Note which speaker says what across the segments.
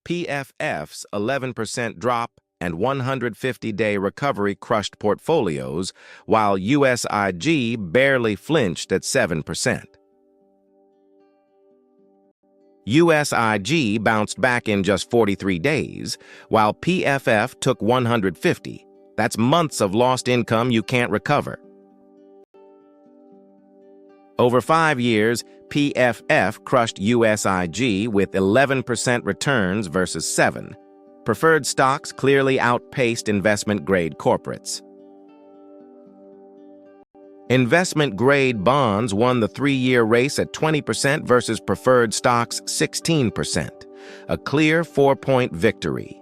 Speaker 1: PFF's 11% drop and 150-day recovery crushed portfolios, while USIG barely flinched at 7%. USIG bounced back in just 43 days, while PFF took 150. That's months of lost income you can't recover. Over 5 years, PFF crushed USIG with 11% returns versus 7%. Preferred stocks clearly outpaced investment-grade corporates. Investment-grade bonds won the 3-year race at 20% versus preferred stocks 16%, a clear 4-point victory.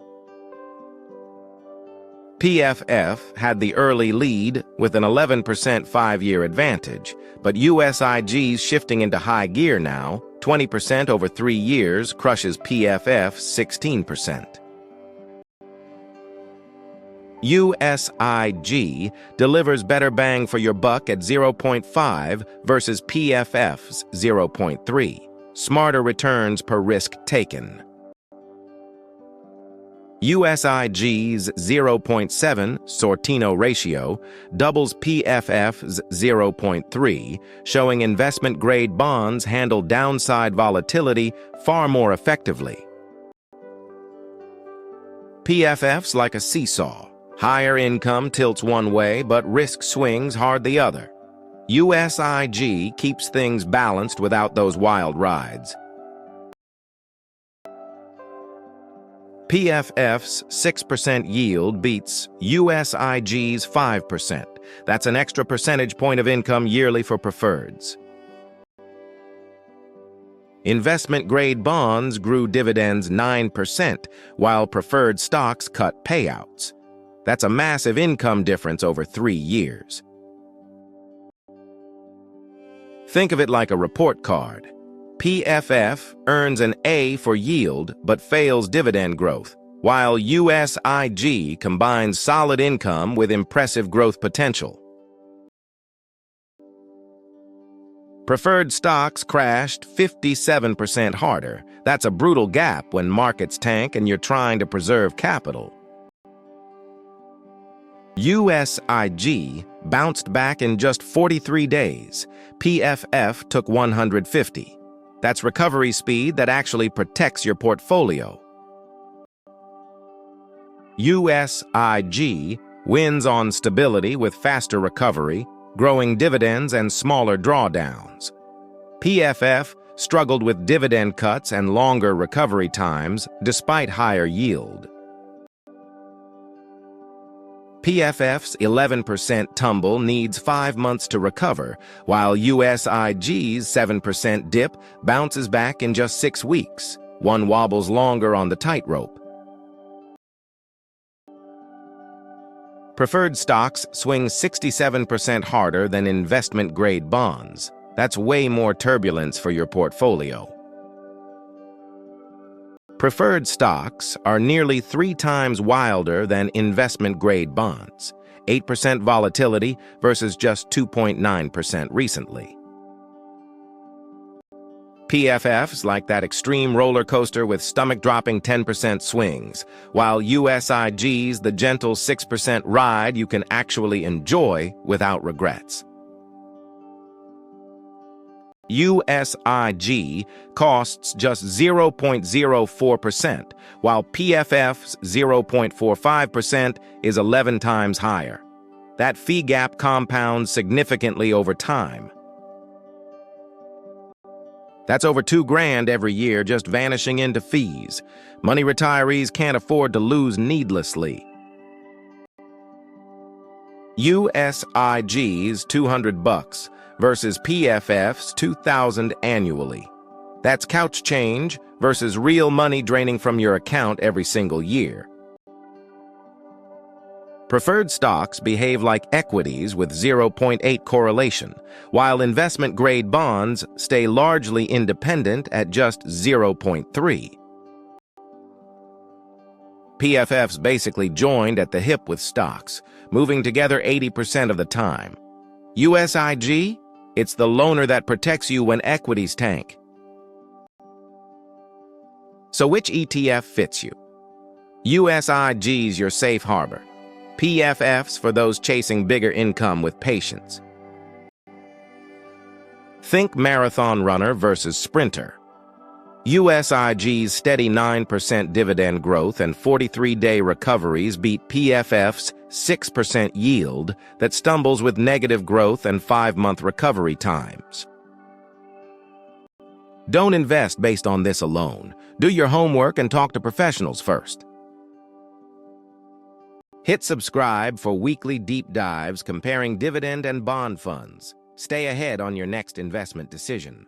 Speaker 1: PFF had the early lead with an 11% 5-year advantage, but USIG's shifting into high gear now. 20% over 3 years crushes PFF's 16%. USIG delivers better bang for your buck at 0.5 versus PFF's 0.3. Smarter returns per risk taken. USIG's 0.7 Sortino ratio doubles PFF's 0.3, showing investment-grade bonds handle downside volatility far more effectively. PFF's like a seesaw. Higher income tilts one way, but risk swings hard the other. USIG keeps things balanced without those wild rides. PFF's 6% yield beats USIG's 5%. That's an extra percentage point of income yearly for preferreds. Investment-grade bonds grew dividends 9%, while preferred stocks cut payouts. That's a massive income difference over 3 years. Think of it like a report card. PFF earns an A for yield but fails dividend growth, while USIG combines solid income with impressive growth potential. Preferred stocks crashed 57% harder. That's a brutal gap when markets tank and you're trying to preserve capital. USIG bounced back in just 43 days. PFF took 150. That's recovery speed that actually protects your portfolio. USIG wins on stability with faster recovery, growing dividends and smaller drawdowns. PFF struggled with dividend cuts and longer recovery times despite higher yield. PFF's 11% tumble needs 5 months to recover, while USIG's 7% dip bounces back in just 6 weeks. One wobbles longer on the tightrope. Preferred stocks swing 67% harder than investment-grade bonds. That's way more turbulence for your portfolio. Preferred stocks are nearly 3 times wilder than investment-grade bonds, 8% volatility versus just 2.9% recently. PFF's like that extreme roller coaster with stomach-dropping 10% swings, while USIG's the gentle 6% ride you can actually enjoy without regrets. USIG costs just 0.04%, while PFF's 0.45% is 11 times higher. That fee gap compounds significantly over time. That's over $2,000 every year just vanishing into fees. Money retirees can't afford to lose needlessly. USIG's $200 versus PFF's $2,000 annually. That's couch change versus real money draining from your account every single year. Preferred stocks behave like equities with 0.8 correlation, while investment-grade bonds stay largely independent at just 0.3. PFF's basically joined at the hip with stocks, moving together 80% of the time. USIG? It's the loaner that protects you when equities tank. So which ETF fits you? USIG's your safe harbor. PFFs for those chasing bigger income with patience. Think marathon runner versus sprinter. USIG's steady 9% dividend growth and 43-day recoveries beat PFF's 6% yield that stumbles with negative growth and 5-month recovery times. Don't invest based on this alone. Do your homework and talk to professionals first. Hit subscribe for weekly deep dives comparing dividend and bond funds. Stay ahead on your next investment decision.